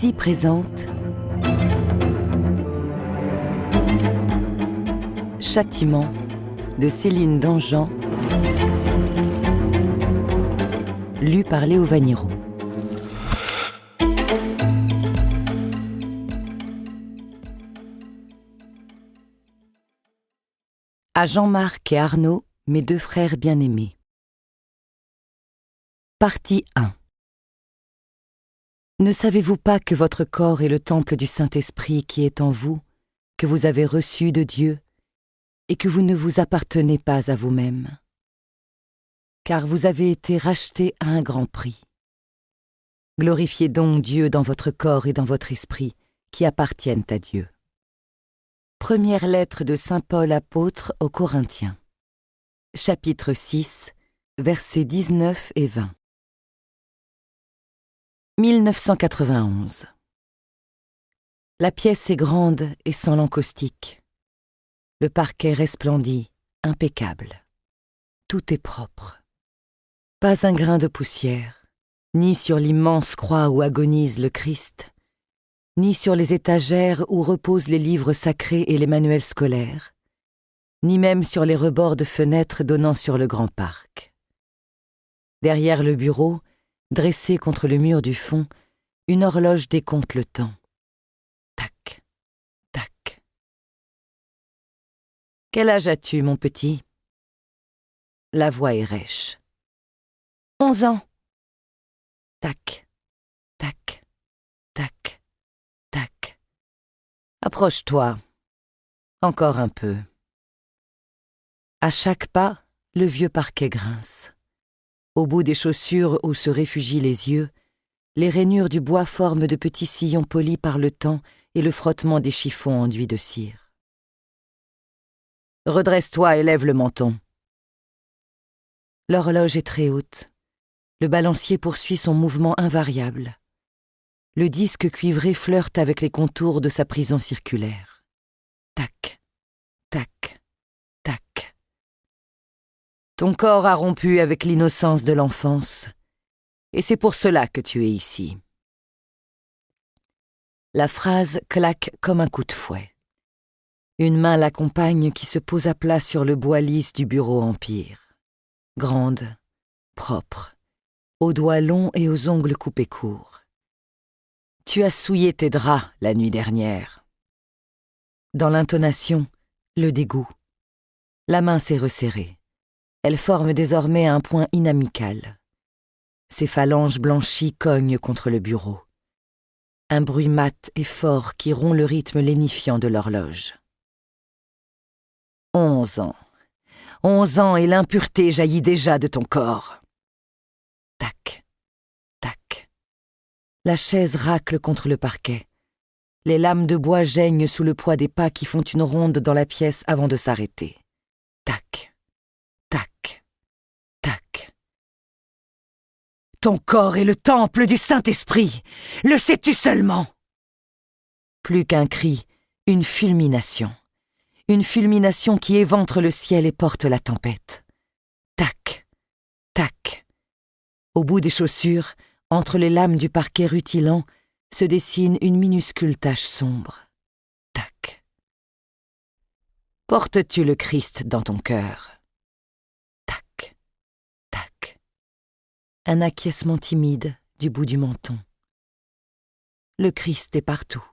Poésie présente Châtiment de Céline Dangean, lu par Léo Vaniro. À Jean-Marc et Arnaud, mes deux frères bien-aimés. Partie 1. Ne savez-vous pas que votre corps est le temple du Saint-Esprit qui est en vous, que vous avez reçu de Dieu, et que vous ne vous appartenez pas à vous-même, car vous avez été rachetés à un grand prix. Glorifiez donc Dieu dans votre corps et dans votre esprit, qui appartiennent à Dieu. Première lettre de saint Paul apôtre aux Corinthiens. Chapitre 6, versets 19 et 20. 1991. La pièce est grande et sans l'encaustique. Le parquet resplendit, impeccable. Tout est propre. Pas un grain de poussière, ni sur l'immense croix où agonise le Christ, ni sur les étagères où reposent les livres sacrés et les manuels scolaires, ni même sur les rebords de fenêtres donnant sur le grand parc. Derrière le bureau, dressée contre le mur du fond, une horloge décompte le temps. Tac, tac. Quel âge as-tu, mon petit ? La voix est rêche. 11 ans. Tac, tac, tac, tac. Approche-toi. Encore un peu. À chaque pas, le vieux parquet grince. Au bout des chaussures où se réfugient les yeux, les rainures du bois forment de petits sillons polis par le temps et le frottement des chiffons enduits de cire. Redresse-toi et lève le menton. L'horloge est très haute. Le balancier poursuit son mouvement invariable. Le disque cuivré flirte avec les contours de sa prison circulaire. Tac, tac, tac. Ton corps a rompu avec l'innocence de l'enfance, et c'est pour cela que tu es ici. La phrase claque comme un coup de fouet. Une main l'accompagne qui se pose à plat sur le bois lisse du bureau Empire. Grande, propre, aux doigts longs et aux ongles coupés courts. Tu as souillé tes draps la nuit dernière. Dans l'intonation, le dégoût. La main s'est resserrée. Elle forme désormais un point inamical. Ses phalanges blanchies cognent contre le bureau. Un bruit mat et fort qui rompt le rythme lénifiant de l'horloge. 11 ans. 11 ans et l'impureté jaillit déjà de ton corps. Tac, tac. La chaise racle contre le parquet. Les lames de bois geignent sous le poids des pas qui font une ronde dans la pièce avant de s'arrêter. Tac, tac, tac. Ton corps est le temple du Saint-Esprit. Le sais-tu seulement ? Plus qu'un cri, une fulmination. Une fulmination qui éventre le ciel et porte la tempête. Tac, tac. Au bout des chaussures, entre les lames du parquet rutilant, se dessine une minuscule tache sombre. Tac. Portes-tu le Christ dans ton cœur ? Tac, tac. Un acquiescement timide du bout du menton. Le Christ est partout.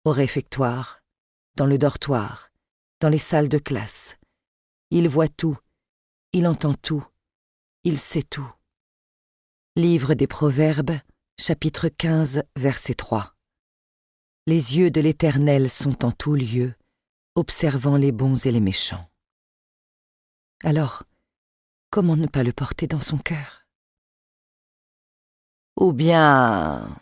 Au réfectoire, dans le dortoir, dans les salles de classe. Il voit tout, il entend tout, il sait tout. Livre des Proverbes, chapitre 15, verset 3. Les yeux de l'Éternel sont en tout lieu, observant les bons et les méchants. Alors, comment ne pas le porter dans son cœur ? Ou bien...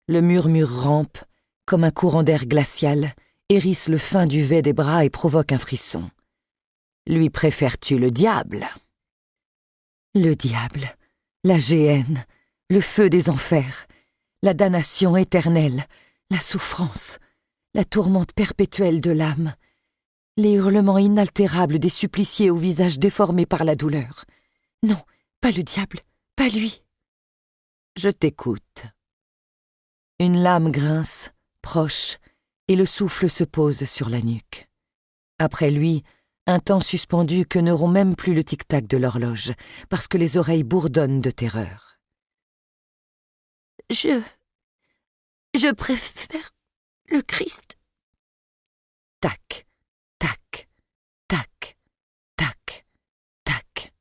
Le murmure rampe, comme un courant d'air glacial, hérisse le fin duvet des bras et provoque un frisson. Lui préfères-tu le diable ? Le diable, la géhenne, le feu des enfers, la damnation éternelle, la souffrance, la tourmente perpétuelle de l'âme, les hurlements inaltérables des suppliciés au visage déformé par la douleur. Non, pas le diable, pas lui. Je t'écoute. Une lame grince, proche, et le souffle se pose sur la nuque. Après lui, un temps suspendu que n'auront même plus le tic-tac de l'horloge, parce que les oreilles bourdonnent de terreur. Je préfère le Christ. Tac, tac, tac, tac, tac.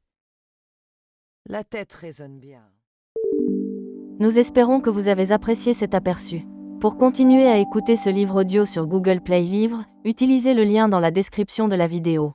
La tête résonne bien. Nous espérons que vous avez apprécié cet aperçu. Pour continuer à écouter ce livre audio sur Google Play Livres, utilisez le lien dans la description de la vidéo.